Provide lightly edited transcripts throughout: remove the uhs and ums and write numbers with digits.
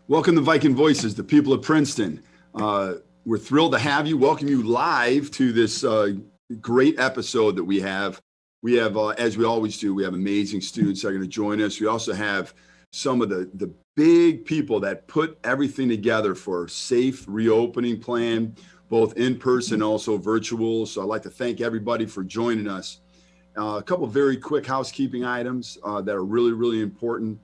Welcome to Viking Voices, the people of Princeton. We're thrilled to have you, welcome you live to this great episode that we have. We have, as we always do, we have amazing students that are going to join us. We also have some of the big people that put everything together for a safe reopening plan, both in person and also virtual. So I'd like to thank everybody for joining us. A couple of very quick housekeeping items that are really, really important.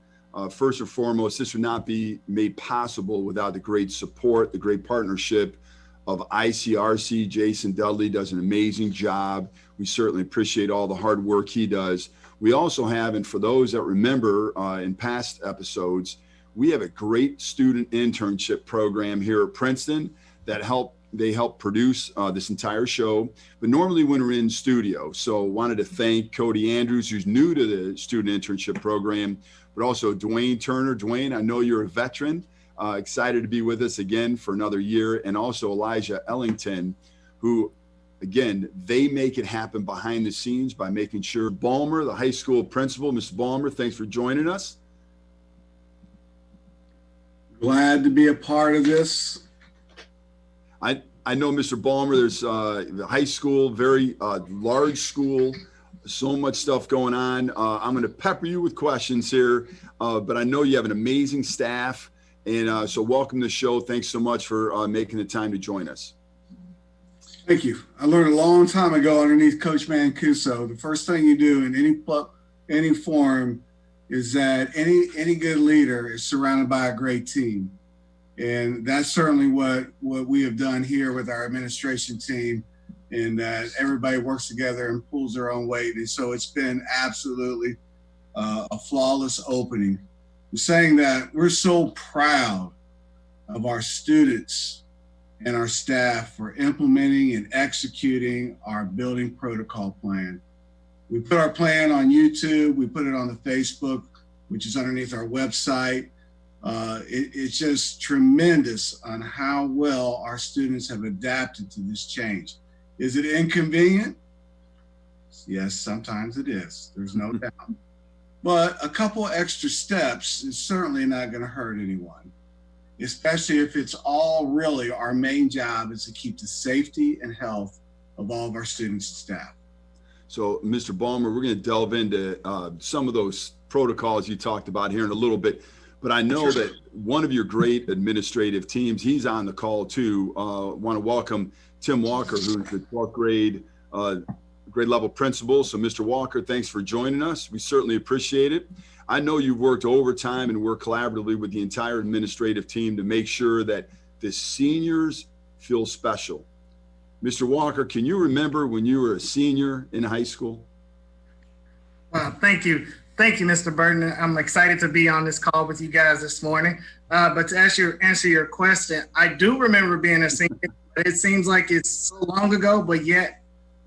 First and foremost, this would not be made possible without the great support, the great partnership of ICRC. Jason Dudley does an amazing job. We certainly appreciate all the hard work he does. We also have, and for those that remember in past episodes, we have a great student internship program here at Princeton that they help produce this entire show, but normally when we're in studio. So wanted to thank Cody Andrews, who's new to the student internship program, but also Dwayne Turner. Dwayne, I know you're a veteran, excited to be with us again for another year, and also Elijah Ellington, who, again, they make it happen behind the scenes by making sure. Balmer, the high school principal. Mr. Balmer, thanks for joining us. Glad to be a part of this. I know, Mr. Balmer, there's the high school, very large school, so much stuff going on. I'm going to pepper you with questions here, but I know you have an amazing staff, and so welcome to the show. Thanks so much for making the time to join us. Thank you. I learned a long time ago underneath Coach Mancuso, the first thing you do in any forum is that any good leader is surrounded by a great team. And that's certainly what we have done here with our administration team, and that everybody works together and pulls their own weight. And so it's been absolutely a flawless opening. I'm saying that we're so proud of our students and our staff for implementing and executing our building protocol plan. We put our plan on YouTube, we put it on the Facebook, which is underneath our website. It's just tremendous on how well our students have adapted to this change. Is it inconvenient? Yes, sometimes it is. There's no doubt. But a couple extra steps is certainly not going to hurt anyone, especially if it's all really our main job is to keep the safety and health of all of our students and staff. So, Mr. Balmer, we're going to delve into some of those protocols you talked about here in a little bit. But I know that one of your great administrative teams, he's on the call too. Want to welcome Tim Walker, who's the 12th grade level principal. So Mr. Walker, thanks for joining us. We certainly appreciate it. I know you've worked overtime and worked collaboratively with the entire administrative team to make sure that the seniors feel special. Mr. Walker, can you remember when you were a senior in high school? Well, thank you. Thank you, Mr. Burton. I'm excited to be on this call with you guys this morning. But to answer your question, I do remember being a senior. It seems like it's so long ago, but yet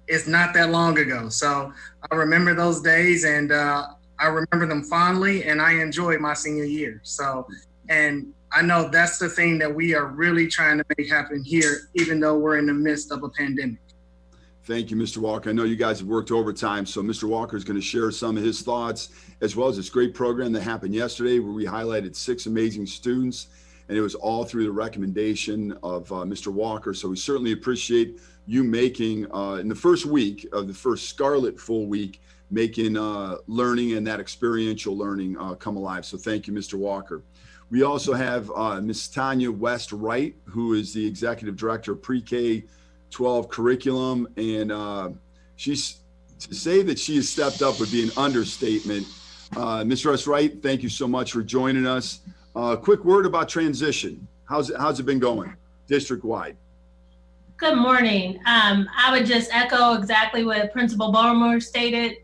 it's not that long ago. So I remember those days, and I remember them fondly, and I enjoyed my senior year. So, and I know that's the thing that we are really trying to make happen here, even though we're in the midst of a pandemic. Thank you, Mr. Walker. I know you guys have worked overtime, so Mr. Walker is going to share some of his thoughts, as well as this great program that happened yesterday where we highlighted 6 amazing students, and it was all through the recommendation of Mr. Walker. So we certainly appreciate you making, in the first week of the first Scarlet full week, making learning and that experiential learning come alive. So thank you, Mr. Walker. We also have Ms. Tanya Wright, who is the Executive Director of Pre-K 12 curriculum, and she's, to say that she has stepped up would be an understatement. Ms. Wright, thank you so much for joining us. Quick word about transition. How's it been going district-wide? Good morning. I would just echo exactly what Principal Balmer stated.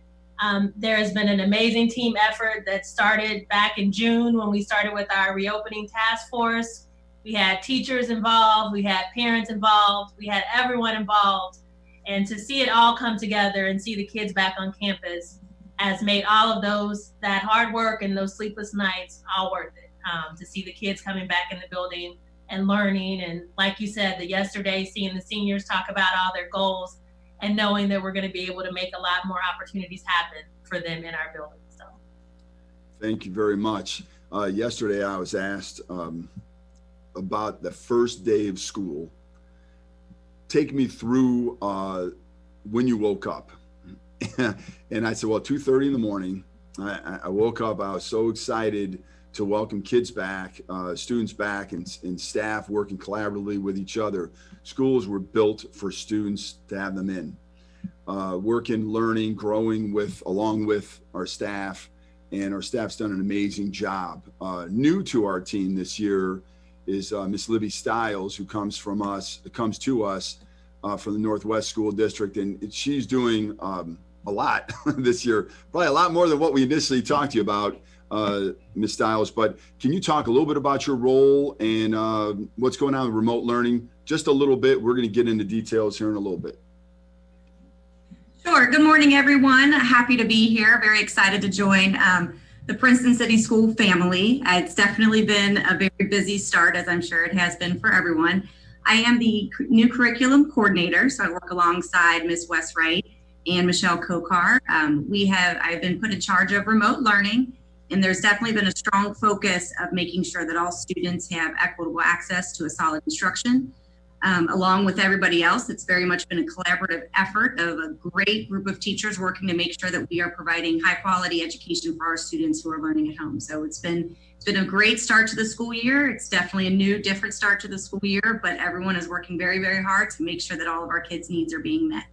There has been an amazing team effort that started back in June when we started with our reopening task force. We had teachers involved, we had parents involved, we had everyone involved. And to see it all come together and see the kids back on campus has made all of that hard work and those sleepless nights all worth it. To see the kids coming back in the building and learning. And like you said, yesterday, seeing the seniors talk about all their goals and knowing that we're going to be able to make a lot more opportunities happen for them in our building. So. Thank you very much. Yesterday I was asked about the first day of school. Take me through when you woke up. And I said, well, 2:30 in the morning, I woke up. I was so excited to welcome kids back, students back, and staff working collaboratively with each other. Schools were built for students to have them in. Working, learning, growing along with our staff, and our staff's done an amazing job. New to our team this year is Miss Libby Styles, who comes to us from the Northwest School District, and she's doing a lot this year, probably a lot more than what we initially talked to you about, Ms. Styles. But can you talk a little bit about your role and what's going on with remote learning? Just a little bit. We're going to get into details here in a little bit. Sure. Good morning, everyone. Happy to be here. Very excited to join the Princeton City School family. It's definitely been a very busy start, as I'm sure it has been for everyone. I am the new curriculum coordinator, so I work alongside Ms. Wes Wright and Michelle Kokar. I've been put in charge of remote learning, and there's definitely been a strong focus of making sure that all students have equitable access to a solid instruction. Along with everybody else, it's very much been a collaborative effort of a great group of teachers working to make sure that we are providing high quality education for our students who are learning at home. So it's been a great start to the school year. It's definitely a new, different start to the school year, but everyone is working very, very hard to make sure that all of our kids' needs are being met.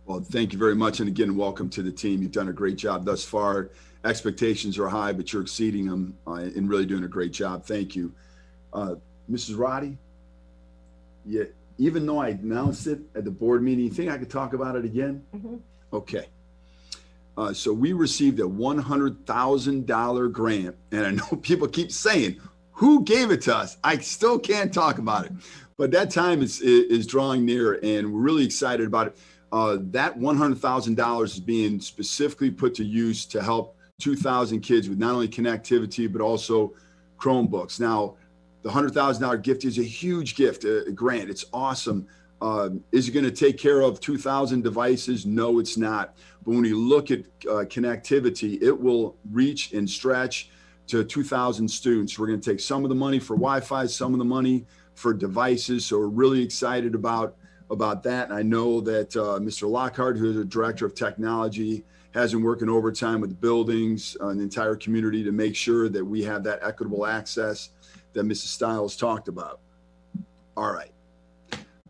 Well, thank you very much. And again, welcome to the team. You've done a great job thus far. Expectations are high, but you're exceeding them and really doing a great job. Thank you. Mrs. Roddy, yeah, even though I announced it at the board meeting, you think I could talk about it again? Mm-hmm. Okay. So we received a $100,000 grant, and I know people keep saying, who gave it to us? I still can't talk about it, but that time is drawing near, and we're really excited about it. That $100,000 is being specifically put to use to help 2,000 kids with not only connectivity, but also Chromebooks. Now, the $100,000 gift is a huge gift, a grant. It's awesome. Is it going to take care of 2,000 devices? No, it's not. But when you look at connectivity, it will reach and stretch to 2,000 students. We're going to take some of the money for Wi-Fi, some of the money for devices. So we're really excited about that. And I know that Mr. Lockhart, who is the Director of Technology, has been working overtime with the buildings and the entire community to make sure that we have that equitable access that Mrs. Styles talked about. All right.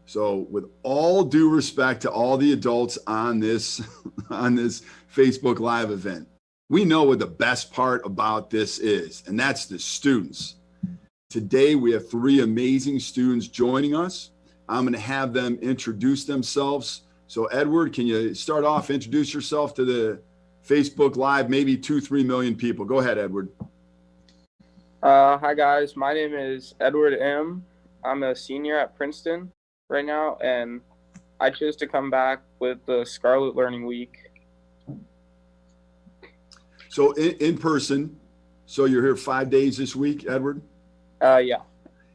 So with all due respect to all the adults on this Facebook Live event, we know what the best part about this is, and that's the students. Today, we have 3 amazing students joining us. I'm going to have them introduce themselves. So Edward, can you start off, introduce yourself to the Facebook Live, maybe 2-3 million people. Go ahead, Edward. Hi guys, my name is Edward M. I'm a senior at Princeton right now, and I chose to come back with the Scarlet Learning Week. So in person, so you're here 5 days this week, Edward? Yeah.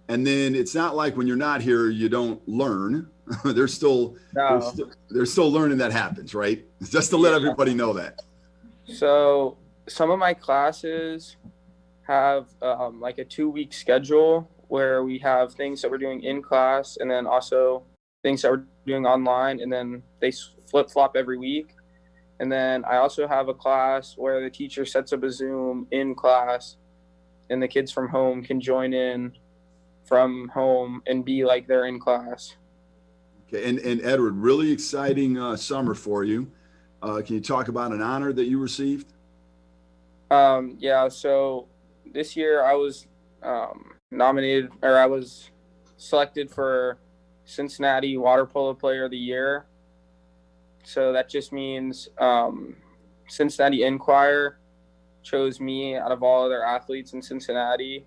And then it's not like when you're not here, you don't learn. There's still learning that happens, right? Just to let everybody know that. So some of my classes have like a 2-week schedule where we have things that we're doing in class and then also things that we're doing online, and then they flip-flop every week. And then I also have a class where the teacher sets up a Zoom in class and the kids from home can join in from home and be like they're in class. Okay, and Edward, really exciting summer for you. Can you talk about an honor that you received? Yeah, so this year I was nominated, or I was selected for Cincinnati Water Polo Player of the Year. So that just means Cincinnati Enquirer chose me out of all other athletes in Cincinnati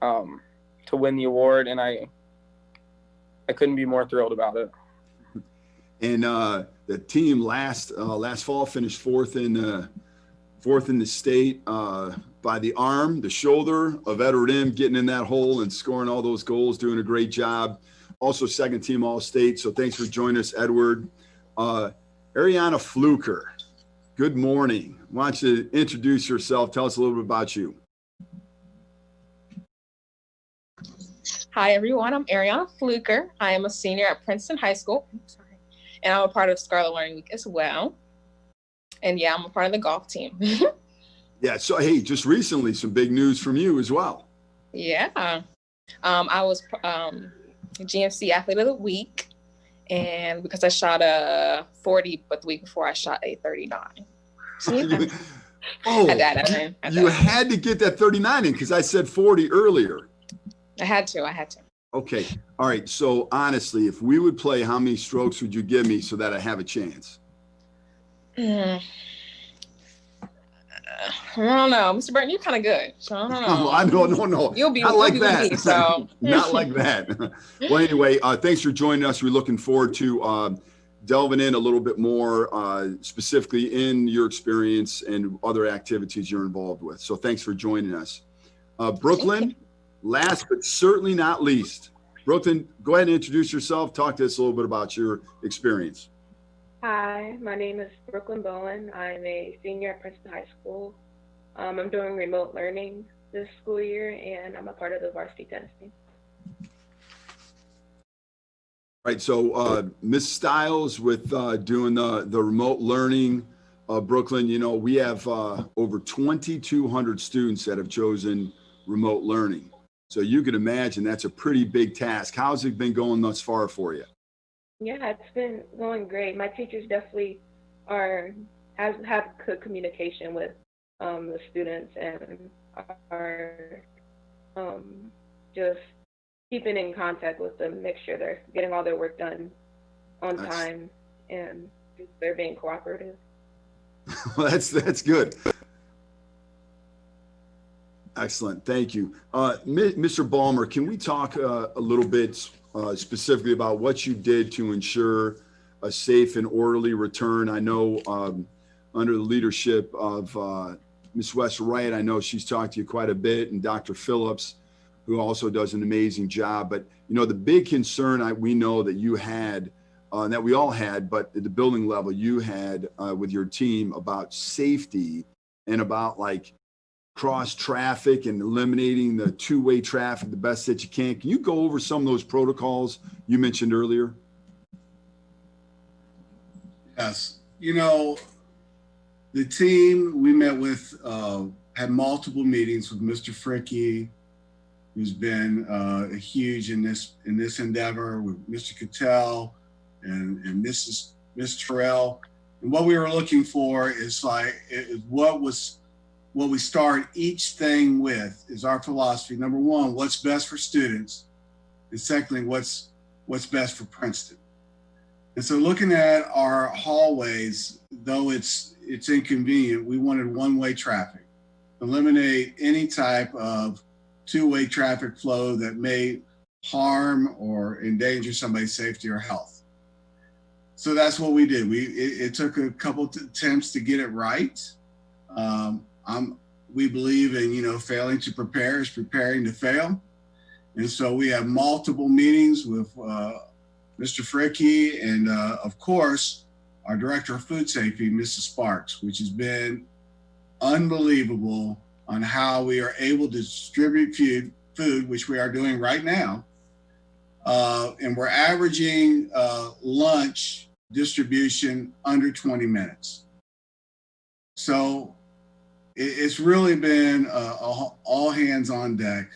to win the award, and I couldn't be more thrilled about it. And the team last fall finished fourth in the state by the arm, the shoulder of Edward M. getting in that hole and scoring all those goals, doing a great job. Also second team All-State. So thanks for joining us, Edward. Ariana Fluker, good morning. Why don't you introduce yourself? Tell us a little bit about you. Hi, everyone. I'm Ariana Fluker. I am a senior at Princeton High School. And I'm a part of Scarlet Learning Week as well. And yeah, I'm a part of the golf team. Yeah. So, hey, just recently, some big news from you as well. Yeah. I was GMC Athlete of the Week. And because I shot a 40, but the week before I shot a 39. So, yeah. You had to get that 39 in because I said 40 earlier. I had to. Okay. All right. So honestly, if we would play, how many strokes would you give me so that I have a chance? I don't know. Mr. Burton, you're kind of good. So I don't know. No. You'll be not like that. Me, so. Not like that. Well, anyway, thanks for joining us. We're looking forward to delving in a little bit more specifically in your experience and other activities you're involved with. So thanks for joining us. Brooklyn. Last but certainly not least, Brooklyn, go ahead and introduce yourself. Talk to us a little bit about your experience. Hi, my name is Brooklyn Bowen. I'm a senior at Princeton High School. I'm doing remote learning this school year, and I'm a part of the varsity tennis team. Right, so Ms. Styles with doing the remote learning, Brooklyn, you know, we have over 2,200 students that have chosen remote learning. So you can imagine that's a pretty big task. How's it been going thus far for you? Yeah, it's been going great. My teachers definitely have good communication with the students and are just keeping in contact with them, make sure they're getting all their work done on time and they're being cooperative. Well, that's good. Excellent. Thank you. Mr. Balmer, can we talk a little bit specifically about what you did to ensure a safe and orderly return? I know under the leadership of Ms. West Wright, I know she's talked to you quite a bit, and Dr. Phillips, who also does an amazing job. But, you know, the big concern we know that you had, that we all had, but at the building level you had with your team about safety and about like cross traffic and eliminating the two-way traffic the best that you can. Can you go over some of those protocols you mentioned earlier? Yes. You know, the team we met with had multiple meetings with Mr. Fricky, who's been huge in this endeavor, with Mr. Cattell and Miss Terrell. And what we were looking for is what we start each thing with is our philosophy. Number one, what's best for students, and secondly, what's best for Princeton. And so looking at our hallways, though it's inconvenient, we wanted one-way traffic, eliminate any type of two-way traffic flow that may harm or endanger somebody's safety or health. So that's what we did. It took a couple attempts to get it right. We believe in, you know, failing to prepare is preparing to fail. And so we have multiple meetings with Mr. Fricky and of course, our Director of Food Safety, Mrs. Sparks, which has been unbelievable on how we are able to distribute food, which we are doing right now. And we're averaging lunch distribution under 20 minutes. So it's really been all hands on deck,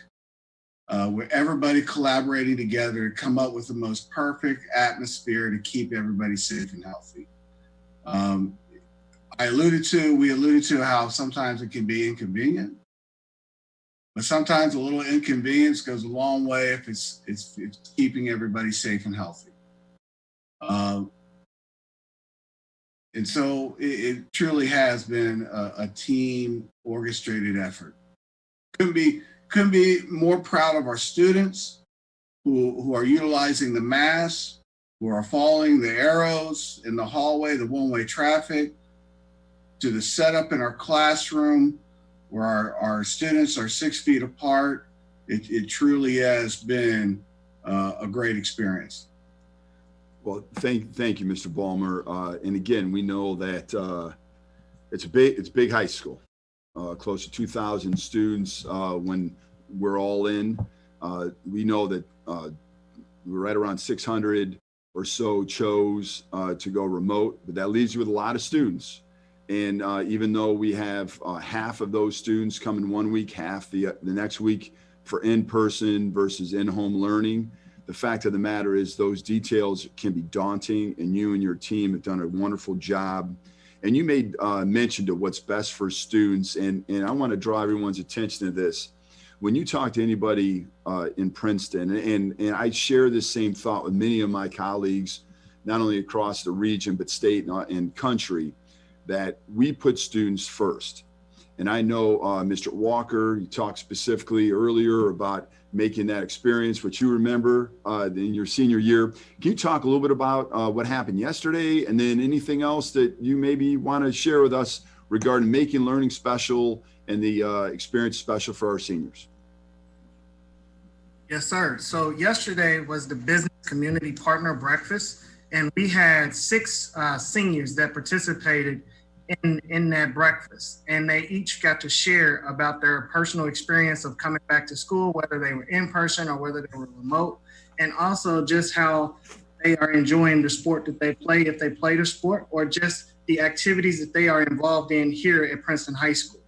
with everybody collaborating together to come up with the most perfect atmosphere to keep everybody safe and healthy. We alluded to how sometimes it can be inconvenient, but sometimes a little inconvenience goes a long way if it's keeping everybody safe and healthy. And so it truly has been a team orchestrated effort. Couldn't be more proud of our students who are utilizing the masks, who are following the arrows in the hallway, the one-way traffic, to the setup in our classroom where our students are 6 feet apart. It truly has been a great experience. Well, thank you, Mr. Balmer. And again, we know that it's big high school, close to 2,000 students when we're all in. We know that we're right around 600 or so chose to go remote, but that leaves you with a lot of students. And even though we have half of those students coming 1 week, half the next week for in-person versus in-home learning, the fact of the matter is those details can be daunting, and you and your team have done a wonderful job. And you made mention to what's best for students, and I want to draw everyone's attention to this. When you talk to anybody in Princeton, and I share this same thought with many of my colleagues, not only across the region, but state and country, that we put students first. And I know Mr. Walker, you talked specifically earlier about making that experience, which you remember in your senior year. Can you talk a little bit about what happened yesterday, and then anything else that you maybe want to share with us regarding making learning special and the experience special for our seniors? Yes, sir. So yesterday was the Business Community Partner Breakfast, and we had 6 seniors that participated in that breakfast, and they each got to share about their personal experience of coming back to school, whether they were in person or whether they were remote, and also just how they are enjoying the sport that they play, if they played a sport, or just the activities that they are involved in here at Princeton High School.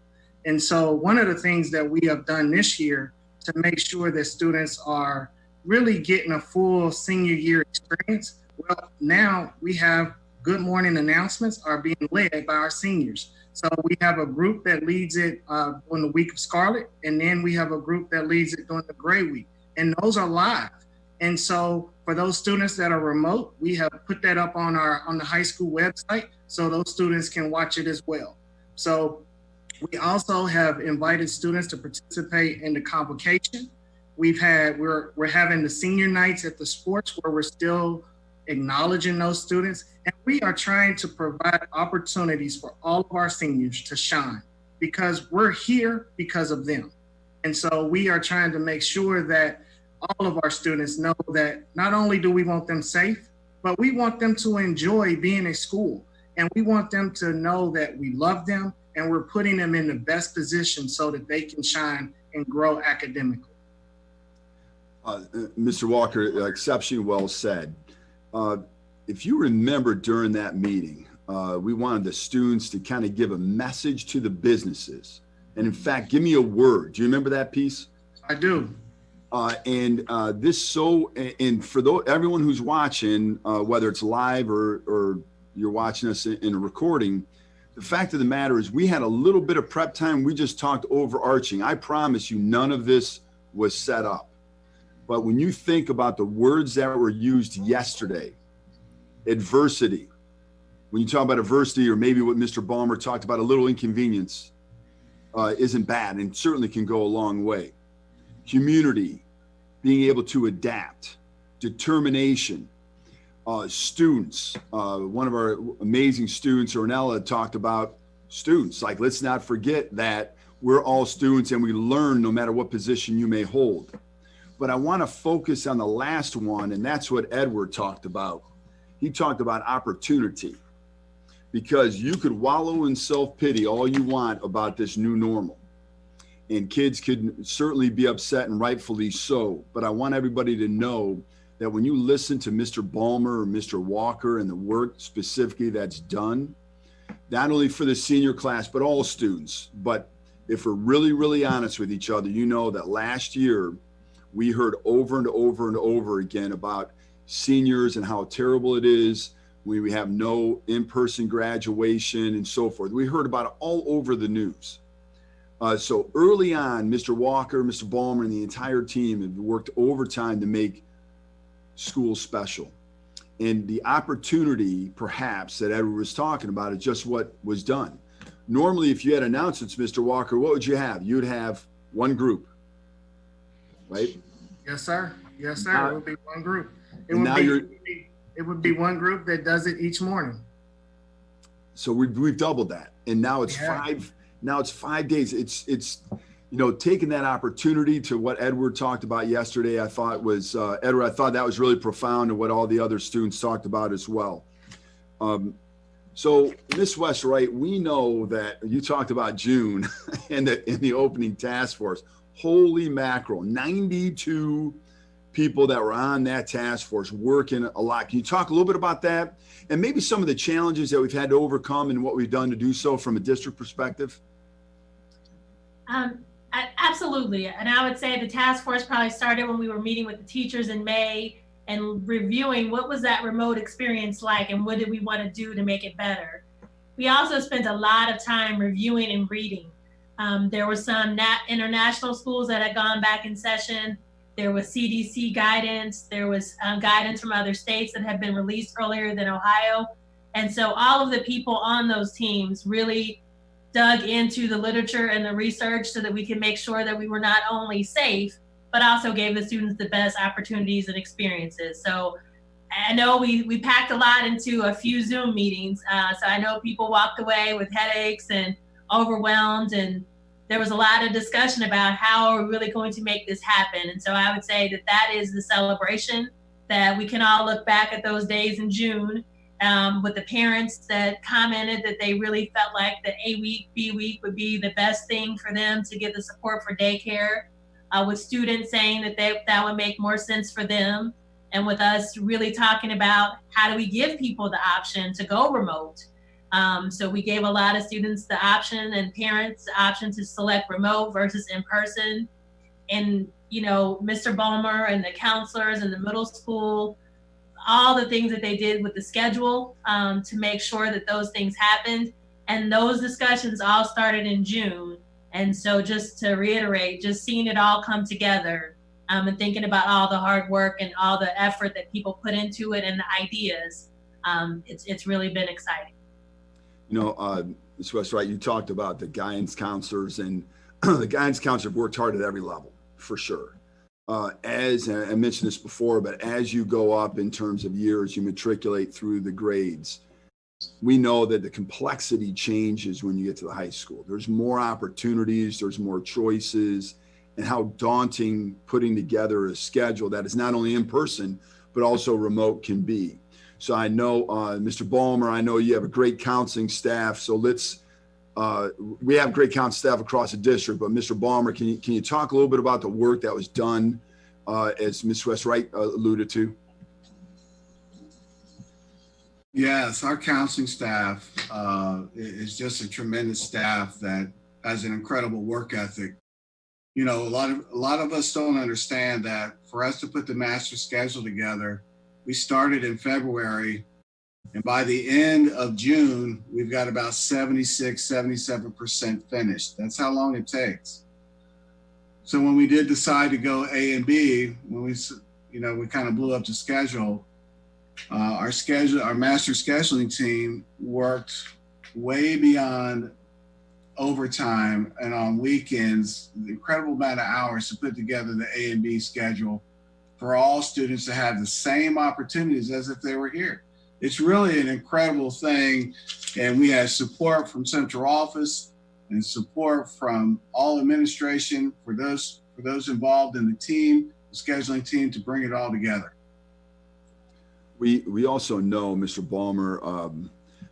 And so one of the things that we have done this year to make sure that students are really getting a full senior year experience, well, now we have good morning announcements are being led by our seniors. So we have a group that leads it on the week of Scarlet, and then we have a group that leads it during the Gray Week, and those are live. And so for those students that are remote, we have put that up on the high school website so those students can watch it as well. So we also have invited students to participate in the convocation. We're having the senior nights at the sports where we're still acknowledging those students, and we are trying to provide opportunities for all of our seniors to shine, because we're here because of them. And so we are trying to make sure that all of our students know that not only do we want them safe, but we want them to enjoy being at school, and we want them to know that we love them and we're putting them in the best position so that they can shine and grow academically. Mr. Walker, exceptionally well said. If you remember during that meeting, we wanted the students to kind of give a message to the businesses. And in fact, give me a word. Do you remember that piece? I do. And for everyone who's watching, whether it's live or you're watching us in a recording, the fact of the matter is we had a little bit of prep time. We just talked overarching. I promise you, none of this was set up. But when you think about the words that were used yesterday, adversity, when you talk about adversity, or maybe what Mr. Balmer talked about, a little inconvenience isn't bad and certainly can go a long way. Community, being able to adapt, determination, students. One of our amazing students, Ornella, talked about students. Like, let's not forget that we're all students and we learn no matter what position you may hold. But I want to focus on the last one, and that's what Edward talked about. He talked about opportunity, because you could wallow in self-pity all you want about this new normal. And kids could certainly be upset, and rightfully so. But I want everybody to know that when you listen to Mr. Balmer or Mr. Walker and the work specifically that's done, not only for the senior class, but all students. But if we're really, really honest with each other, you know that last year we heard over and over and over again about seniors and how terrible it is when we have no in-person graduation and so forth. We heard about it all over the news. So early on, Mr. Walker, Mr. Balmer, and the entire team have worked overtime to make school special. And the opportunity, perhaps, that Edward was talking about is just what was done. Normally, if you had announcements, Mr. Walker, what would you have? You'd have one group, right? Yes, sir. Yes, sir. It would be one group. It would be one group that does it each morning. So we've doubled that, and now it's five. Now it's 5 days. It's taking that opportunity to what Edward talked about yesterday. I thought was Edward. I thought that was really profound, and what all the other students talked about as well. So, Miss West Wright, we know that you talked about June and the opening task force. Holy mackerel, 92 people that were on that task force working a lot. Can you talk a little bit about that and maybe some of the challenges that we've had to overcome and what we've done to do so from a district perspective? Absolutely. And I would say the task force probably started when we were meeting with the teachers in May and reviewing what was that remote experience like and what did we want to do to make it better. We also spent a lot of time reviewing and reading. There were some international schools that had gone back in session. There was CDC guidance. There was guidance from other states that had been released earlier than Ohio. And so all of the people on those teams really dug into the literature and the research so that we can make sure that we were not only safe, but also gave the students the best opportunities and experiences. So I know we packed a lot into a few Zoom meetings. So I know people walked away with headaches and overwhelmed, and there was a lot of discussion about how are we really going to make this happen. And so I would say that that is the celebration, that we can all look back at those days in June with the parents that commented that they really felt like the A week, B week would be the best thing for them to get the support for daycare, with students saying that that would make more sense for them, and with us really talking about how do we give people the option to go remote. So we gave a lot of students the option and parents the option to select remote versus in person. And, you know, Mr. Bulmer and the counselors in the middle school, all the things that they did with the schedule to make sure that those things happened. And those discussions all started in June. And so just to reiterate, just seeing it all come together and thinking about all the hard work and all the effort that people put into it and the ideas, it's really been exciting. You know, Ms. West Wright, you talked about the guidance counselors, and the guidance counselors have worked hard at every level, for sure. As I mentioned this before, but as you go up in terms of years, you matriculate through the grades, we know that the complexity changes when you get to the high school. There's more opportunities, there's more choices, and how daunting putting together a schedule that is not only in person, but also remote can be. So I know, Mr. Bulmer, I know you have a great counseling staff. So we have great counseling staff across the district, but Mr. Bulmer, can you talk a little bit about the work that was done, as Ms. West Wright alluded to? Yes, our counseling staff is just a tremendous staff that has an incredible work ethic. You know, a lot of us don't understand that for us to put the master schedule together, we started in February, and by the end of June, we've got about 76, 77% finished. That's how long it takes. So when we did decide to go A and B, when we kind of blew up the schedule, our master scheduling team worked way beyond overtime and on weekends, the incredible amount of hours to put together the A and B schedule for all students to have the same opportunities as if they were here. It's really an incredible thing. And we had support from central office and support from all administration for those involved in the team, the scheduling team, to bring it all together. We also know, Mr. Bulmer,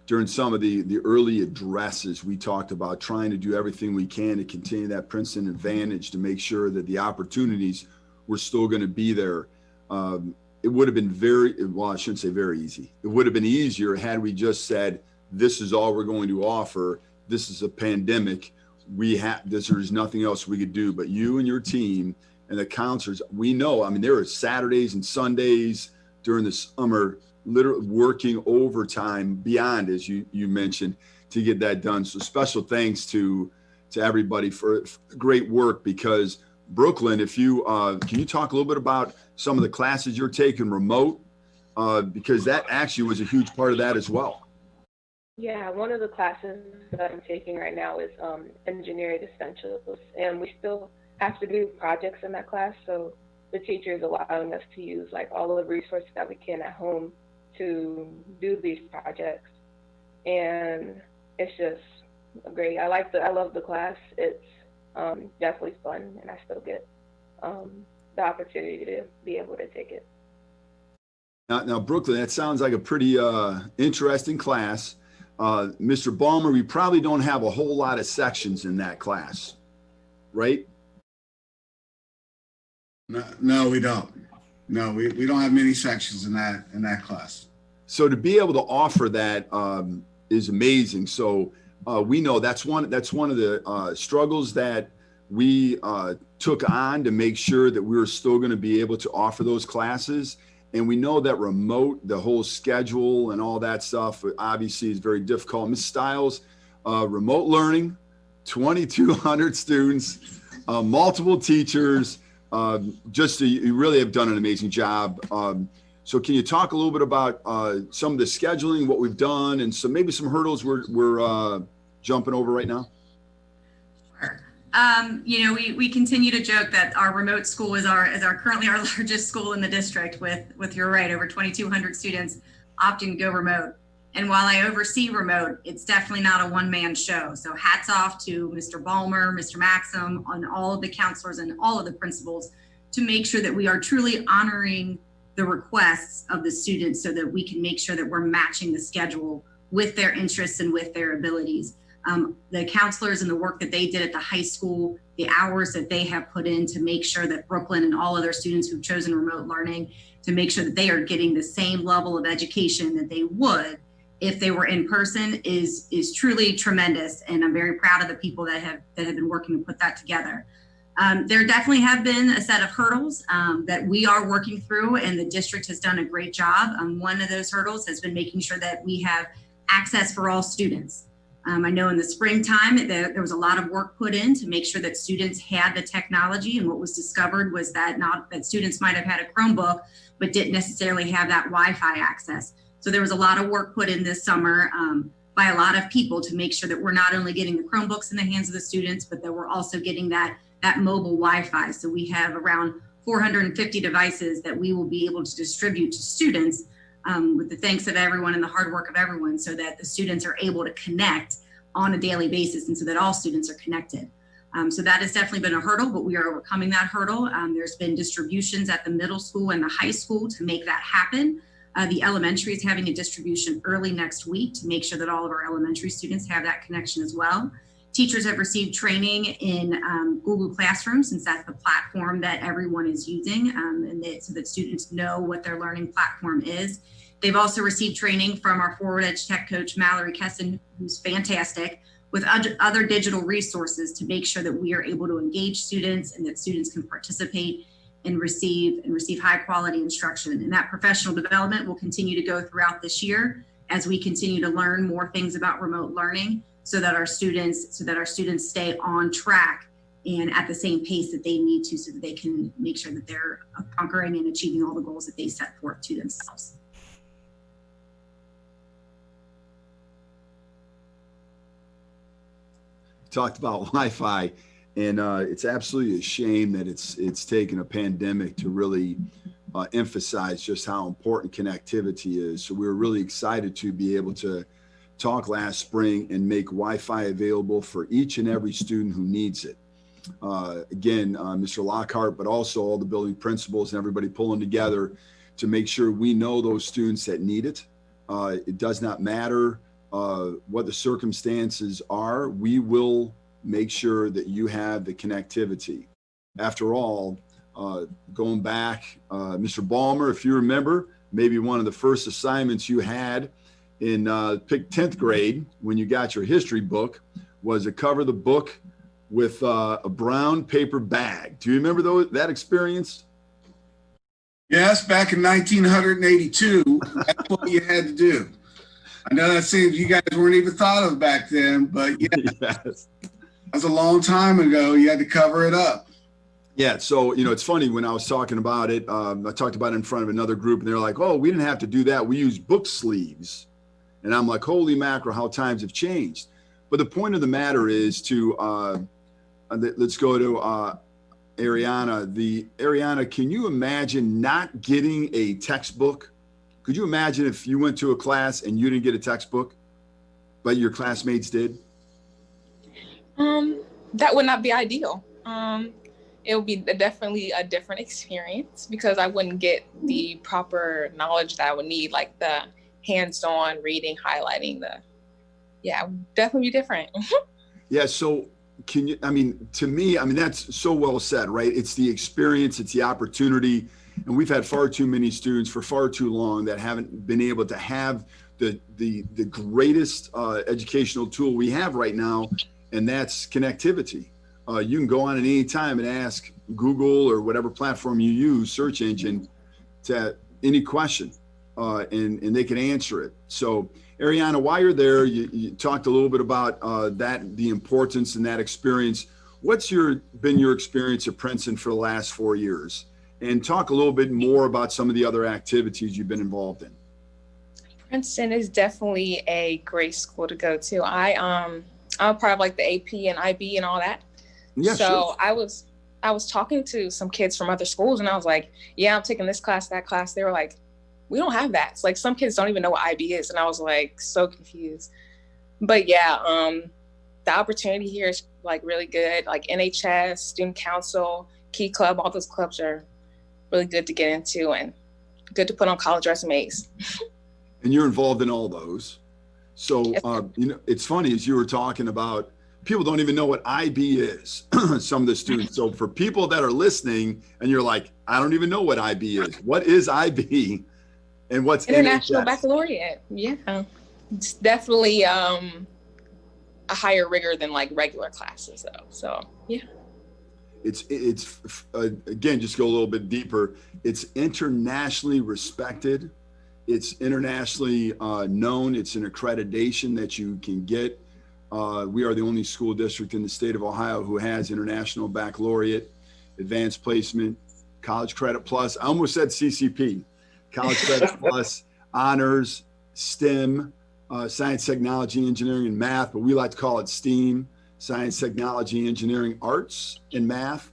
during some of the early addresses, we talked about trying to do everything we can to continue that Princeton advantage to make sure that the opportunities were still going to be there. It would have been I shouldn't say very easy. It would have been easier had we just said, this is all we're going to offer. This is a pandemic. There's nothing else we could do. But you and your team and the counselors, we know, I mean, there are Saturdays and Sundays during the summer, literally working overtime beyond, as you mentioned, to get that done. So special thanks to everybody for great work, because Brooklyn, if you can you talk a little bit about some of the classes you're taking remote, because that actually was a huge part of that as well. Yeah, one of the classes that I'm taking right now is engineering essentials, and we still have to do projects in that class. So the teacher is allowing us to use like all of the resources that we can at home to do these projects, and it's just great. I love the class. It's definitely fun, and I still get the opportunity to be able to take it. Now, Brooklyn, that sounds like a pretty interesting class. Mr. Balmer, we probably don't have a whole lot of sections in that class, right? No, we don't. No, we don't have many sections in that class. So to be able to offer that is amazing. So we know that's one of the struggles that we took on to make sure that we were still going to be able to offer those classes. And we know that remote, the whole schedule and all that stuff, obviously is very difficult. Ms. Styles, remote learning, 2,200 students, multiple teachers, you really have done an amazing job. So can you talk a little bit about some of the scheduling, what we've done, and maybe some hurdles we're jumping over right now? Sure. We continue to joke that our remote school is currently our largest school in the district with you're right, over 2,200 students opting to go remote. And while I oversee remote, it's definitely not a one-man show. So hats off to Mr. Balmer, Mr. Maxim, on all of the counselors and all of the principals to make sure that we are truly honoring the requests of the students so that we can make sure that we're matching the schedule with their interests and with their abilities. The counselors and the work that they did at the high school, the hours that they have put in to make sure that Brooklyn and all other students who've chosen remote learning, to make sure that they are getting the same level of education that they would if they were in person is truly tremendous. And I'm very proud of the people that have been working to put that together. There definitely have been a set of hurdles that we are working through, and the district has done a great job. One of those hurdles has been making sure that we have access for all students. I know in the springtime, there was a lot of work put in to make sure that students had the technology, and what was discovered was that students might have had a Chromebook, but didn't necessarily have that Wi-Fi access. So there was a lot of work put in this summer by a lot of people to make sure that we're not only getting the Chromebooks in the hands of the students, but that we're also getting that mobile Wi-Fi. So we have around 450 devices that we will be able to distribute to students with the thanks of everyone and the hard work of everyone, so that the students are able to connect on a daily basis and so that all students are connected. So that has definitely been a hurdle, but we are overcoming that hurdle. There's been distributions at the middle school and the high school to make that happen. The elementary is having a distribution early next week to make sure that all of our elementary students have that connection as well. Teachers have received training in Google Classroom, since that's the platform that everyone is using, so that students know what their learning platform is. They've also received training from our Forward Edge Tech coach, Mallory Kesson, who's fantastic, with other digital resources to make sure that we are able to engage students and that students can participate and receive high quality instruction. And that professional development will continue to go throughout this year as we continue to learn more things about remote learning, so that our students stay on track and at the same pace that they need to, so that they can make sure that they're conquering and achieving all the goals that they set forth to themselves. Talked about Wi-Fi, and it's absolutely a shame that it's taken a pandemic to really emphasize just how important connectivity is. So we were really excited to be able to talk last spring and make Wi-Fi available for each and every student who needs it. Again, Mr. Lockhart, but also all the building principals and everybody pulling together to make sure we know those students that need it. It does not matter what the circumstances are, we will make sure that you have the connectivity. After all, going back, Mr. Balmer, if you remember, maybe one of the first assignments you had in 10th grade when you got your history book was to cover the book with a brown paper bag. Do you remember that experience? Yes, back in 1982, that's what you had to do. I know that seems you guys weren't even thought of back then, but yeah, Yes. that was a long time ago. You had to cover it up. Yeah, so, it's funny when I was talking about it, I talked about it in front of another group, and they're like, oh, we didn't have to do that. We use book sleeves. And I'm like, holy mackerel, how times have changed. But the point of the matter is let's go to Ariana. Ariana, can you imagine not getting a textbook? Could you imagine if you went to a class and you didn't get a textbook, but your classmates did? That would not be ideal. It would be definitely a different experience because I wouldn't get the proper knowledge that I would need, like the hands-on reading, highlighting, the yeah, definitely be different. Yeah. So can you, I mean, to me, I mean, that's so well said, right? It's the experience, it's the opportunity. And we've had far too many students for far too long that haven't been able to have the greatest educational tool we have right now, and that's connectivity. You can go on at any time and ask Google or whatever platform you use, search engine, to any question, and they can answer it. So, Ariana, while you're there, you talked a little bit about the importance and that experience. What's been your experience at Princeton for the last 4 years? And talk a little bit more about some of the other activities you've been involved in. Princeton is definitely a great school to go to. I'm a part of like the AP and IB and all that. Yeah, so sure. I was talking to some kids from other schools, and I was like, yeah, I'm taking this class, that class. They were like, we don't have that. It's like some kids don't even know what IB is. And I was like, so confused. But yeah, the opportunity here is like really good. Like NHS, Student Council, Key Club, all those clubs are really good to get into and good to put on college resumes. And you're involved in all those. So, you know, it's funny, as you were talking about, people don't even know what IB is, some of the students. So for people that are listening and you're like, I don't even know what IB is. What is IB and what's International NHS? Baccalaureate? Yeah, it's definitely a higher rigor than like regular classes though. So yeah. It's again, just go a little bit deeper. It's internationally respected. It's internationally known. It's an accreditation that you can get. We are the only school district in the state of Ohio who has International Baccalaureate, Advanced Placement, College Credit Plus. I almost said CCP, College Credit Plus, Honors, STEM, Science, Technology, Engineering, and Math, but we like to call it STEAM. Science, Technology, Engineering, Arts, and Math.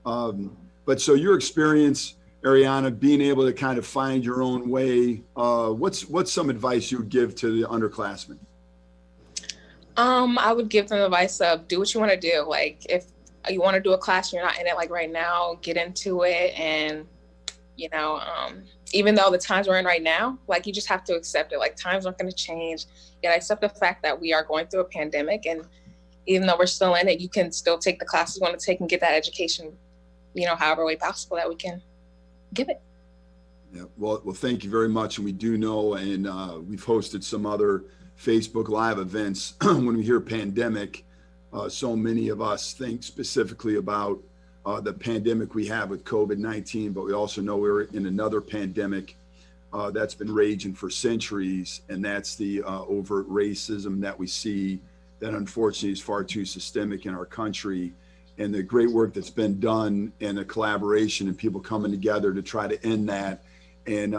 But so your experience, Ariana, being able to kind of find your own way, what's some advice you would give to the underclassmen? I would give them advice of do what you want to do. Like if you want to do a class, you're not in it like right now, get into it. And, you know, even though the times we're in right now, like you just have to accept it. Like times aren't going to change. You gotta accept the fact that we are going through a pandemic, and even though we're still in it, you can still take the classes you want to take and get that education, you know, however way possible that we can give it. Yeah, well, thank you very much. And we do know, and we've hosted some other Facebook Live events. When we hear pandemic, so many of us think specifically about the pandemic we have with COVID-19, but we also know we're in another pandemic that's been raging for centuries, and that's the overt racism that we see that unfortunately is far too systemic in our country. And the great work that's been done and the collaboration and people coming together to try to end that. And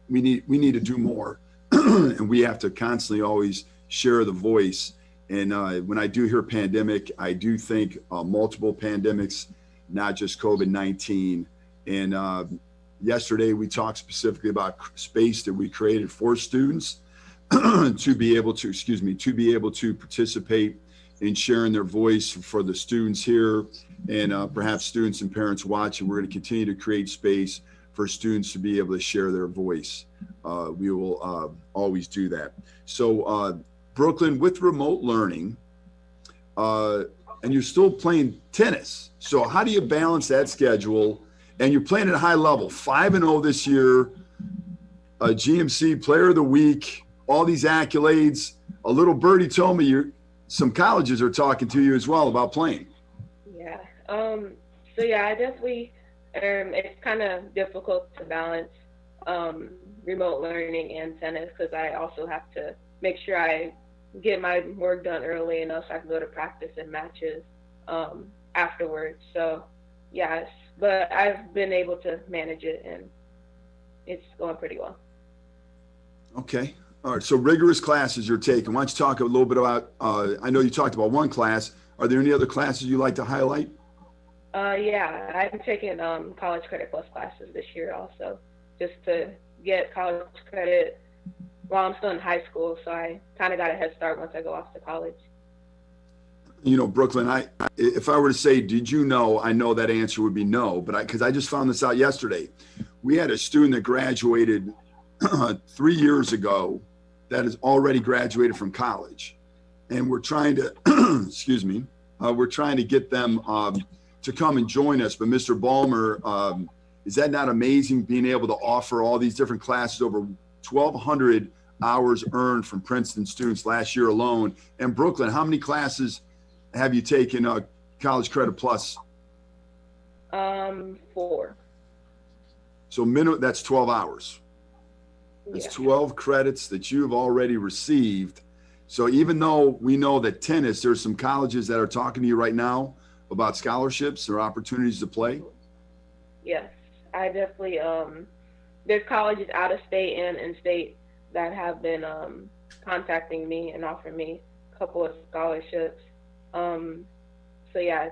we need to do more. And we have to constantly always share the voice. And when I do hear pandemic, I do think multiple pandemics, not just COVID-19. And yesterday we talked specifically about space that we created for students to be able to participate in sharing their voice for the students here, and perhaps students and parents watching. We're going to continue to create space for students to be able to share their voice. We will always do that. So Brooklyn, with remote learning, and you're still playing tennis. So how do you balance that schedule? And you're playing at a high level, 5-0 this year, GMC Player of the Week, all these accolades. A little birdie told me some colleges are talking to you as well about playing. Yeah. So yeah, I definitely, it's kind of difficult to balance remote learning and tennis, because I also have to make sure I get my work done early enough so I can go to practice and matches afterwards. So yes, but I've been able to manage it, and it's going pretty well. Okay. All right. So rigorous classes you're taking. Why don't you talk a little bit about, I know you talked about one class. Are there any other classes you like to highlight? Yeah, I'm taking College Credit Plus classes this year also, just to get college credit while I'm still in high school. So I kind of got a head start once I go off to college. You know, Brooklyn, if I were to say, did you know, I know that answer would be no, but because I just found this out yesterday. We had a student that graduated 3 years ago that has already graduated from college. And we're trying to, excuse me, we're trying to get them to come and join us. But Mr. Balmer, is that not amazing being able to offer all these different classes, over 1,200 hours earned from Princeton students last year alone? And Brooklyn, how many classes have you taken College Credit Plus? 4. So that's 12 hours. That's 12 credits that you have already received. So even though we know that tennis, there's some colleges that are talking to you right now about scholarships or opportunities to play. Yes, I definitely, there's colleges out of state and in state that have been contacting me and offering me a couple of scholarships. So yeah,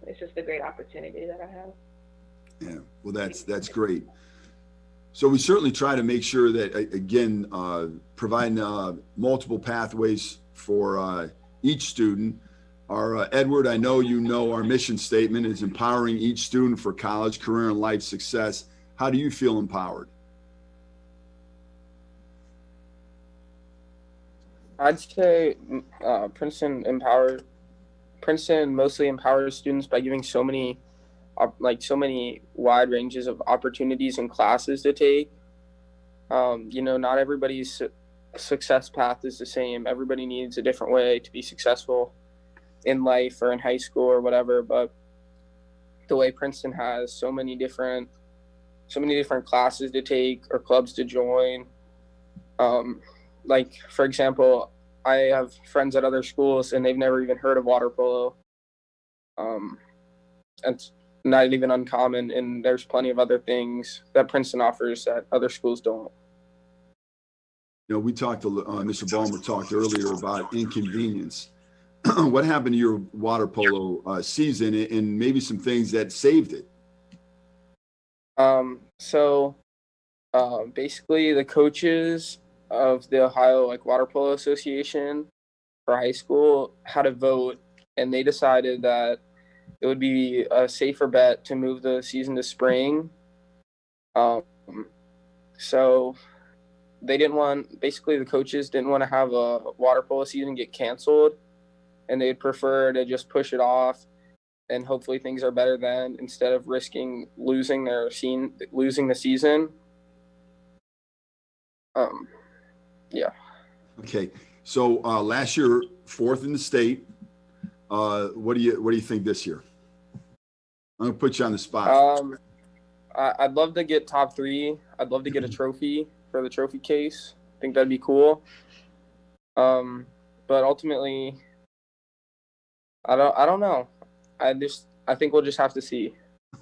it's just a great opportunity that I have. Yeah, well, that's great. So we certainly try to make sure that, again, providing multiple pathways for each student. Our Edward, I know you know our mission statement is empowering each student for college, career, and life success. How do you feel empowered? I'd say Princeton mostly empowers students by giving so many wide ranges of opportunities and classes to take. Not everybody's success path is the same. Everybody needs a different way to be successful in life or in high school or whatever. But the way Princeton has so many different classes to take or clubs to join. Like, for example, I have friends at other schools and they've never even heard of water polo. It's not even uncommon, and there's plenty of other things that Princeton offers that other schools don't. We talked to Mr. Balmer talked earlier about inconvenience. What happened to your water polo season, and maybe some things that saved it? Basically the coaches of the Ohio Water Polo Association for high school had a vote, and they decided that it would be a safer bet to move the season to spring. So the coaches didn't want to have a water polo season get canceled, and they'd prefer to just push it off, and hopefully things are better then, instead of risking losing the season. Yeah. Okay. So last year, 4th in the state. What do you think this year? I'm gonna put you on the spot. I'd love to get top 3. I'd love to get a trophy for the trophy case. I think that'd be cool. But ultimately, I don't know. I think we'll just have to see.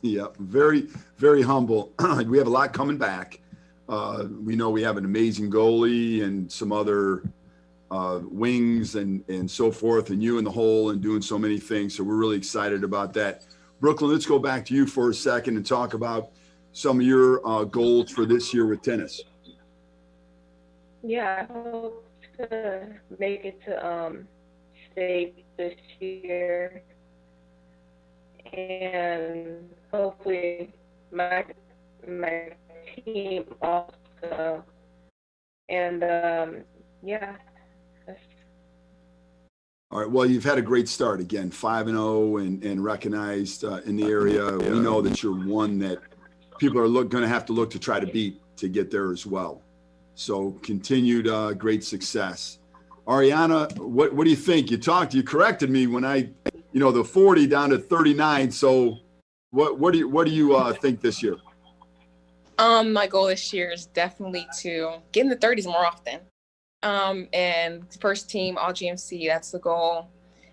Yeah, very, very humble. We have a lot coming back. We know we have an amazing goalie and some other wings and so forth, and you in the hole and doing so many things. So we're really excited about that. Brooklyn, let's go back to you for a second and talk about some of your goals for this year with tennis. Yeah, I hope to make it to state this year, and hopefully my team also. And yeah. All right. Well, you've had a great start again, 5-0 and recognized in the area. We know that you're one that people are going to have to look to try to beat to get there as well. So continued great success. Ariana, what do you think? You corrected me when the 40 down to 39. So what do you think this year? My goal this year is definitely to get in the 30s more often. And first team, all GMC, that's the goal.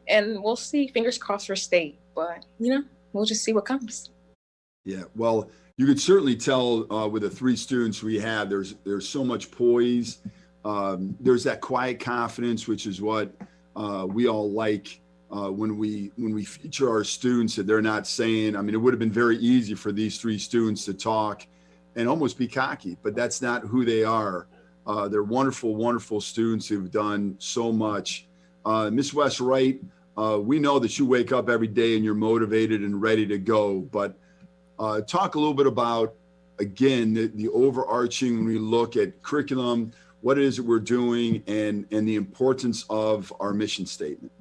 And we'll see, fingers crossed for state, but we'll just see what comes. Yeah, well, you could certainly tell with the 3 students we have, there's so much poise. There's that quiet confidence, which is what we all like when we feature our students, that they're not saying, it would have been very easy for these 3 students to talk and almost be cocky, but that's not who they are. They're wonderful, wonderful students who've done so much. Miss West Wright, we know that you wake up every day and you're motivated and ready to go, but talk a little bit about, again, the overarching, when we look at curriculum, what it is that we're doing and the importance of our mission statement.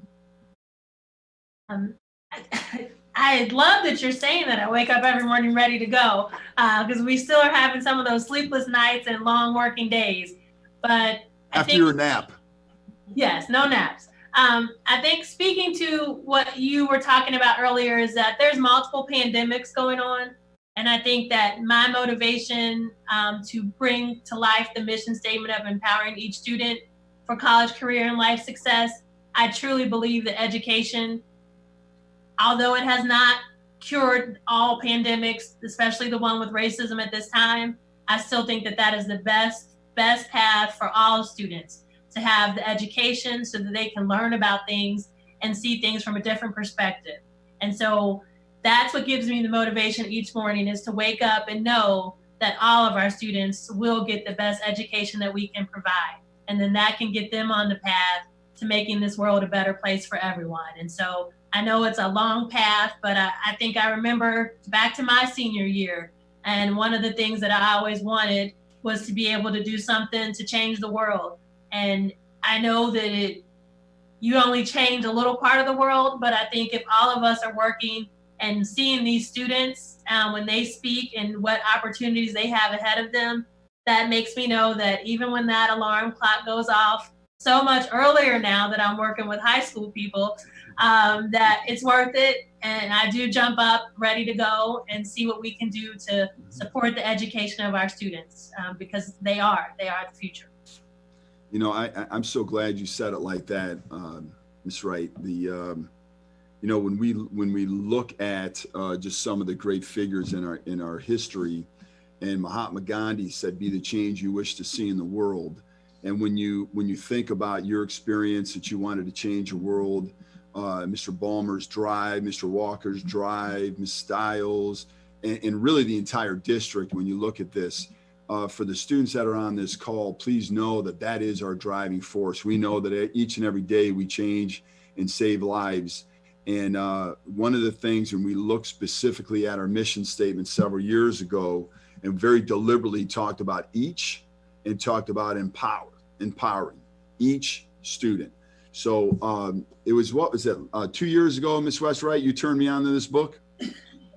I love that you're saying that. I wake up every morning ready to go because we still are having some of those sleepless nights and long working days. But after your nap. Yes, no naps. I think speaking to what you were talking about earlier is that there's multiple pandemics going on. And I think that my motivation to bring to life the mission statement of empowering each student for college, career, and life success, I truly believe that education, although it has not cured all pandemics, especially the one with racism at this time, I still think that that is the best path for all students to have the education so that they can learn about things and see things from a different perspective. And so that's what gives me the motivation each morning, is to wake up and know that all of our students will get the best education that we can provide. And then that can get them on the path to making this world a better place for everyone. And so I know it's a long path, but I think I remember back to my senior year. And one of the things that I always wanted was to be able to do something to change the world. And I know that you only change a little part of the world, but I think if all of us are working and seeing these students when they speak and what opportunities they have ahead of them, that makes me know that even when that alarm clock goes off so much earlier now that I'm working with high school people, that it's worth it. And I do jump up ready to go and see what we can do to support the education of our students because they are the future. You know, I'm so glad you said it like that, Ms. Wright. You know, when we look at just some of the great figures in our history, and Mahatma Gandhi said, "Be the change you wish to see in the world." And when you think about your experience that you wanted to change the world, Mr. Balmer's drive, Mr. Walker's drive, Ms. Styles, and really the entire district, when you look at this, for the students that are on this call, please know that that is our driving force. We know that each and every day we change and save lives. And one of the things, when we look specifically at our mission statement several years ago, and very deliberately talked about each and talked about empowering each student. So it was, what was it, 2 years ago, Ms. Wright, you turned me on to this book?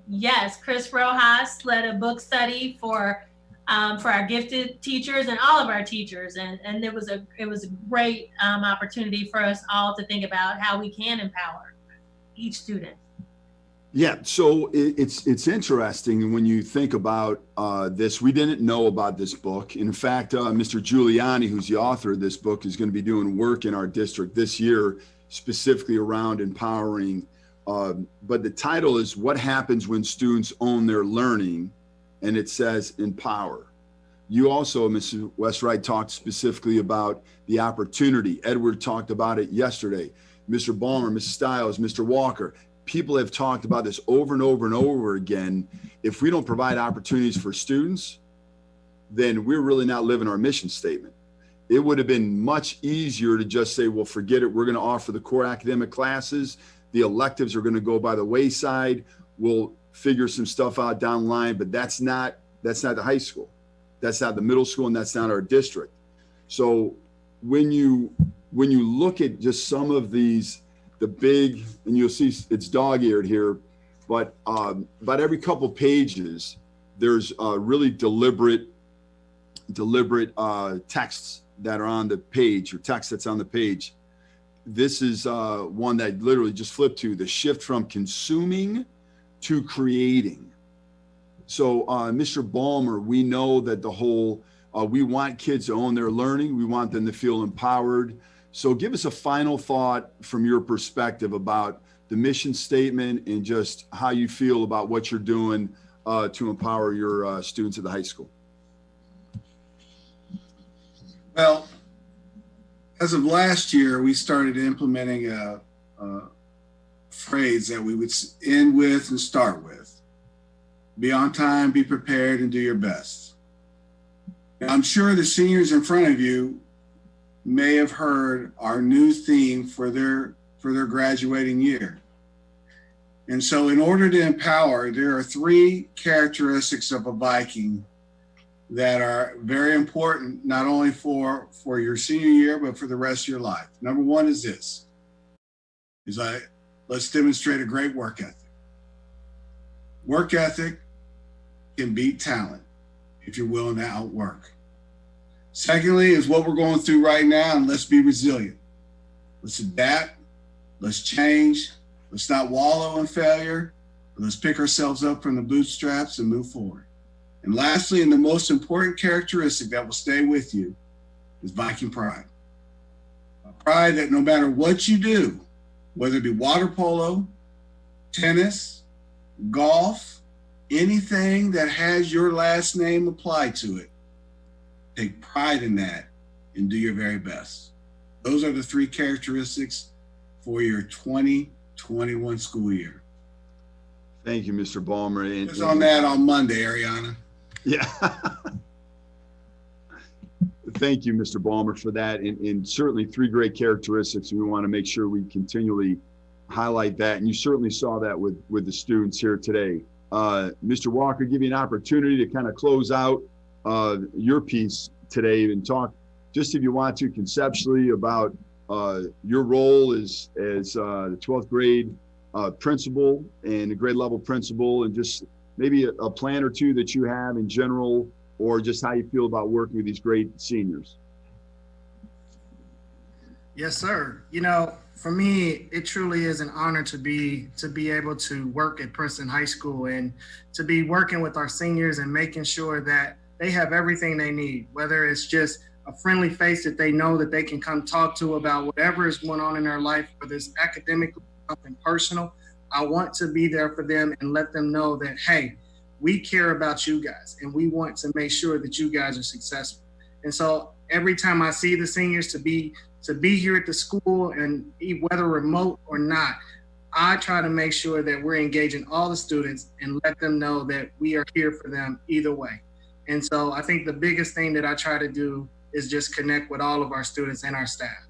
Yes, Chris Rojas led a book study for our gifted teachers and all of our teachers. And it was a great opportunity for us all to think about how we can empower each student. Yeah, so it's interesting when you think about this. We didn't know about this book. In fact, Mr. Giuliani, who's the author of this book, is going to be doing work in our district this year, specifically around empowering. But the title is "What Happens When Students Own Their Learning," and it says empower. You also, Mrs. Wright, talked specifically about the opportunity. Edward talked about it yesterday. Mr. Balmer, Mrs. Styles, Mr. Walker. People have talked about this over and over and over again. If we don't provide opportunities for students, then we're really not living our mission statement. It would have been much easier to just say, well, forget it. We're going to offer the core academic classes. The electives are going to go by the wayside. We'll figure some stuff out down the line, but that's not the high school. That's not the middle school, and that's not our district. So when you look at just some of these, the big, and you'll see it's dog-eared here, but about every couple pages, there's really deliberate texts that are on the page, or text that's on the page. This is one that literally just flipped to the shift from consuming to creating. So Mr. Balmer, we know that the whole, we want kids to own their learning. We want them to feel empowered. So give us a final thought from your perspective about the mission statement and just how you feel about what you're doing to empower your students at the high school. Well, as of last year, we started implementing a phrase that we would end with and start with. Be on time, be prepared, and do your best. Now, I'm sure the seniors in front of you may have heard our new theme for their graduating year. And so in order to empower, there are 3 characteristics of a Viking that are very important, not only for your senior year, but for the rest of your life. Number one is this, let's demonstrate a great work ethic. Work ethic can beat talent if you're willing to outwork. Secondly is what we're going through right now, and let's be resilient. Let's adapt, let's change, let's not wallow in failure, but let's pick ourselves up from the bootstraps and move forward. And lastly, and the most important characteristic that will stay with you is Viking pride. A pride that no matter what you do, whether it be water polo, tennis, golf, anything that has your last name applied to it, take pride in that and do your very best. Those are the three characteristics for your 2021 school year. Thank you, Mr. Balmer. It's on that on Monday, Ariana. Yeah. Thank you, Mr. Balmer, for that. And certainly three great characteristics. We want to make sure we continually highlight that. And you certainly saw that with the students here today. Mr. Walker, give you an opportunity to kind of close out your piece today and talk, just if you want to, conceptually about your role as the 12th grade principal and a grade level principal, and just maybe a plan or two that you have in general, or just how you feel about working with these great seniors. Yes, sir. You know, for me, it truly is an honor to be able to work at Princeton High School and to be working with our seniors and making sure that they have everything they need, whether it's just a friendly face that they know that they can come talk to about whatever is going on in their life, whether it's academically, something personal. I want to be there for them and let them know that, hey, we care about you guys and we want to make sure that you guys are successful. And so every time I see the seniors to be here at the school, and whether remote or not, I try to make sure that we're engaging all the students and let them know that we are here for them either way. And so I think the biggest thing that I try to do is just connect with all of our students and our staff.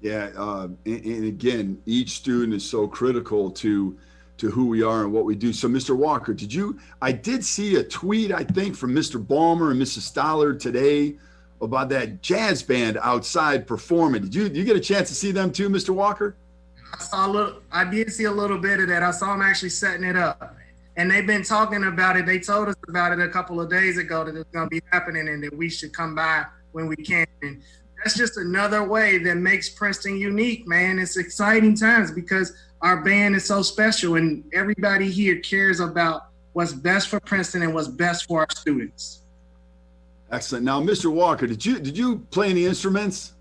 Yeah, and again, each student is so critical to who we are and what we do. So, Mr. Walker, I did see a tweet, I think, from Mr. Balmer and Mrs. Stollard today about that jazz band outside performing. Did you get a chance to see them too, Mr. Walker? I did see a little bit of that. I saw them actually setting it up. And they've been talking about it. They told us about it a couple of days ago that it's going to be happening and that we should come by when we can. And that's just another way that makes Princeton unique, man. It's exciting times because our band is so special and everybody here cares about what's best for Princeton and what's best for our students. Excellent. Now, Mr. Walker, did you play any instruments?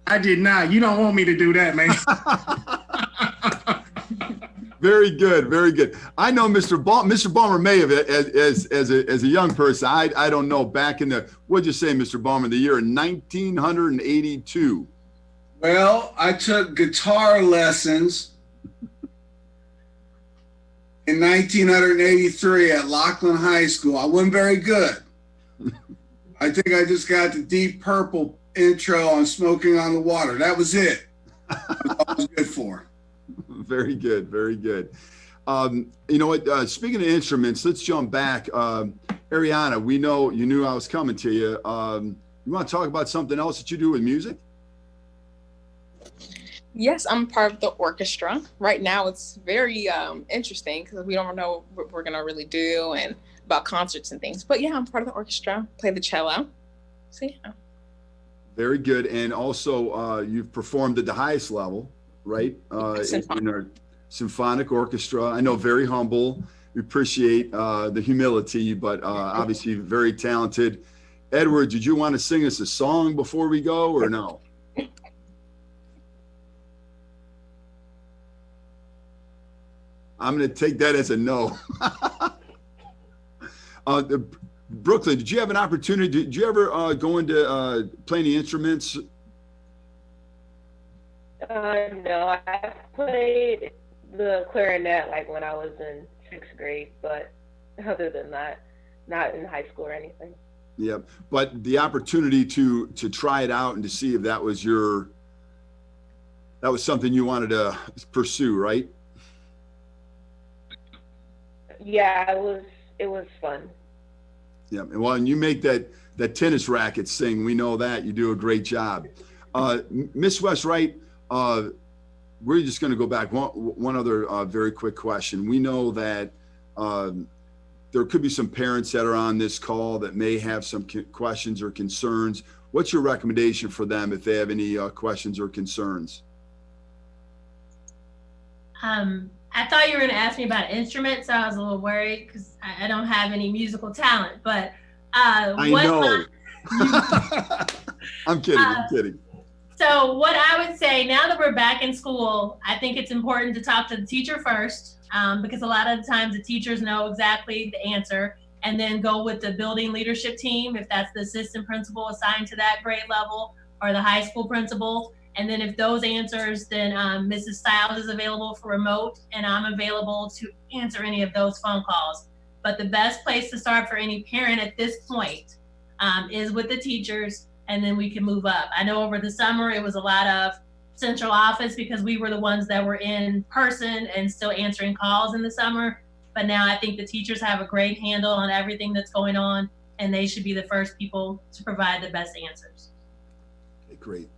I did not. You don't want me to do that, man. Very good, very good. I know Mr. Balmer may have, as a young person. I don't know. Back in what'd you say, Mr. Balmer? The year 1982. Well, I took guitar lessons in 1983 at Laughlin High School. I wasn't very good. I think I just got the Deep Purple intro on Smoking on the Water. That was it. That's all I was good for. Very good, very good. You know what? Speaking of instruments, let's jump back. Ariana, we know you knew I was coming to you. You want to talk about something else that you do with music? Yes, I'm part of the orchestra. Right now, it's very interesting because we don't know what we're going to really do and about concerts and things. But yeah, I'm part of the orchestra, play the cello. So yeah. Very good. And also, you've performed at the highest level, right? In our symphonic orchestra. I know, very humble. We appreciate the humility, but obviously very talented. Edward, did you want to sing us a song before we go, or no? I'm going to take that as a no. Brooklyn, did you have an opportunity? Did you ever go into playing the instruments? No, I played the clarinet like when I was in 6th grade, but other than that, not in high school or anything. Yeah, but the opportunity to try it out and to see if that was something you wanted to pursue, right? Yeah, it was fun. Yeah, and well, and you make that tennis racket sing. We know that you do a great job. Miss West Wright, we're just going to go back one other very quick question. We know that there could be some parents that are on this call that may have some questions or concerns. What's your recommendation for them if they have any questions or concerns? I thought you were going to ask me about instruments, so I was a little worried because I don't have any musical talent. But I know. I'm kidding. I'm kidding. So what I would say, now that we're back in school, I think it's important to talk to the teacher first, because a lot of the times the teachers know exactly the answer, and then go with the building leadership team, if that's the assistant principal assigned to that grade level, or the high school principal. And then if those answers, then Mrs. Styles is available for remote, and I'm available to answer any of those phone calls. But the best place to start for any parent at this point is with the teachers, and then we can move up. I know over the summer it was a lot of central office because we were the ones that were in person and still answering calls in the summer. But now I think the teachers have a great handle on everything that's going on, and they should be the first people to provide the best answers. Okay, great.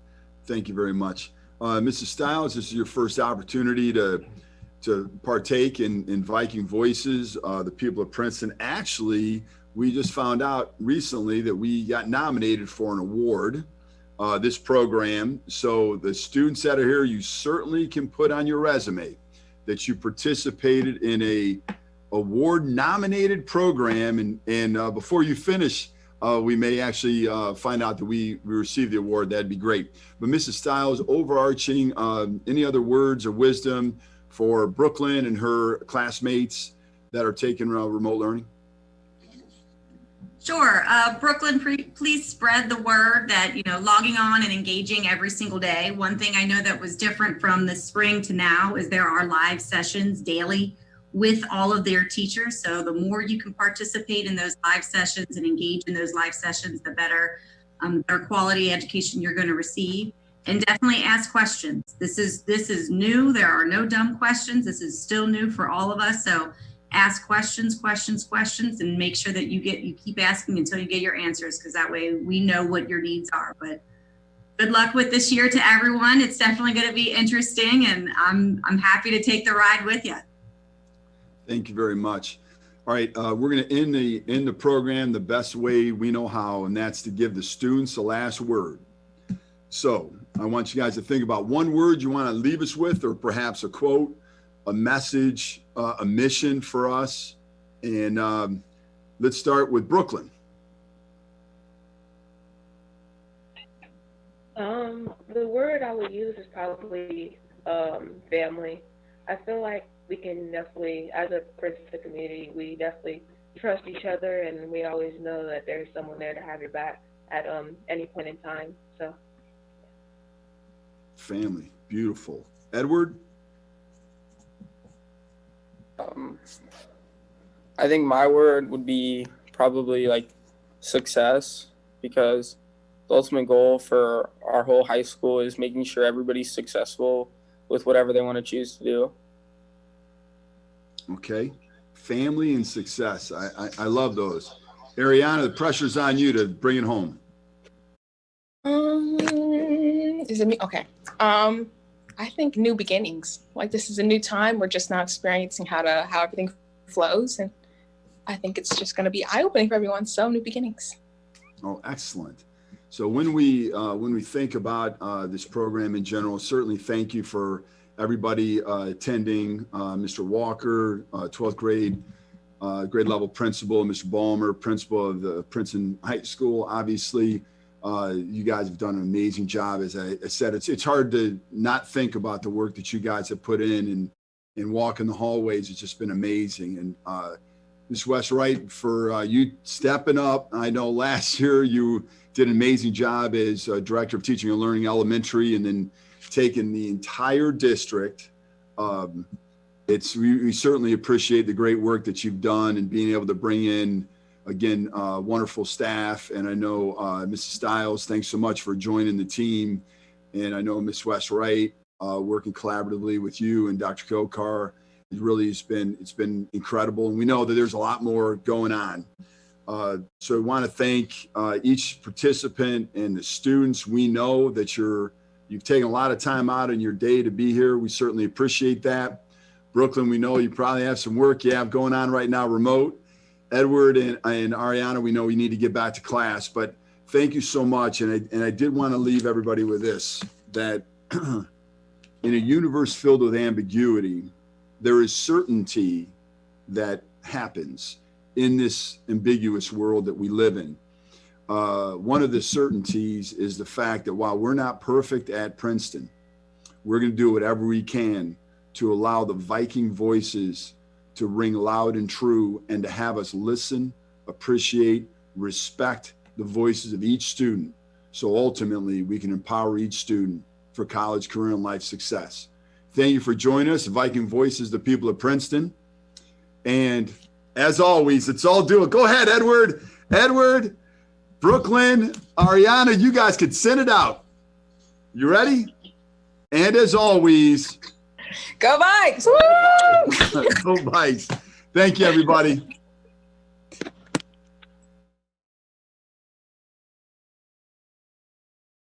Thank you very much. Mrs. Styles, this is your first opportunity to partake in Viking Voices. The people of Princeton, actually, we just found out recently that we got nominated for an award, this program. So the students that are here, you certainly can put on your resume that you participated in a award nominated program. And before you finish, we may actually find out that we received the award. That'd be great. But Mrs. Styles, overarching, any other words or wisdom for Brooklyn and her classmates that are taking remote learning? Sure. Brooklyn, please spread the word that, logging on and engaging every single day. One thing I know that was different from the spring to now is there are live sessions daily with all of their teachers. So the more you can participate in those live sessions and engage in those live sessions, the better quality education you're going to receive. And definitely ask questions. This is new. There are no dumb questions. This is still new for all of us. So ask questions, and make sure that you keep asking until you get your answers, because that way we know what your needs are. But good luck with this year to everyone. It's definitely going to be interesting, and I'm happy to take the ride with you. Thank you very much. All right, we're going to end the program the best way we know how, and that's to give the students the last word. So I want you guys to think about one word you want to leave us with, or perhaps a quote, a message, a mission for us. And let's start with Brooklyn. The word I would use is probably family. I feel like we can definitely, as a Princeton community, we definitely trust each other, and we always know that there's someone there to have your back at any point in time. So, family, beautiful. Edward? I think my word would be probably like success, because the ultimate goal for our whole high school is making sure everybody's successful with whatever they want to choose to do. Okay. Family and success. I love those. Ariana, the pressure's on you to bring it home. Is it me? Okay. I think new beginnings. Like, this is a new time. We're just now experiencing how everything flows, and I think it's just going to be eye-opening for everyone. So, new beginnings. Oh, excellent. So when we think about this program in general, certainly thank you for everybody attending. Mr. Walker, 12th grade level principal, Mr. Ballmer, principal of the Princeton High School. Obviously, you guys have done an amazing job. As I said, it's hard to not think about the work that you guys have put in and walking the hallways. It's just been amazing. And Ms. West Wright, for you stepping up. I know last year you did an amazing job as Director of Teaching and Learning Elementary, and then taking the entire district. We certainly appreciate the great work that you've done and being able to bring in, again, wonderful staff. And I know Mrs. Styles, thanks so much for joining the team. And I know Ms. West Wright, working collaboratively with you and Dr. Kokar, it's been incredible. And we know that there's a lot more going on. So I want to thank each participant and the students. We know that you've taken a lot of time out in your day to be here. We certainly appreciate that. Brooklyn, we know you probably have some work you have going on right now remote. Edward and Ariana, we know we need to get back to class, but thank you so much. And I did want to leave everybody with this, that in a universe filled with ambiguity, there is certainty that happens in this ambiguous world that we live in. One of the certainties is the fact that while we're not perfect at Princeton, we're going to do whatever we can to allow the Viking voices to ring loud and true, and to have us listen, appreciate, respect the voices of each student. So ultimately we can empower each student for college, career, and life success. Thank you for joining us. Viking Voices, the people of Princeton. And as always, it's all due. Go ahead, Edward. Edward, Brooklyn, Ariana, you guys could send it out. You ready? And as always, Go Vikes! go Vikes. Thank you, everybody.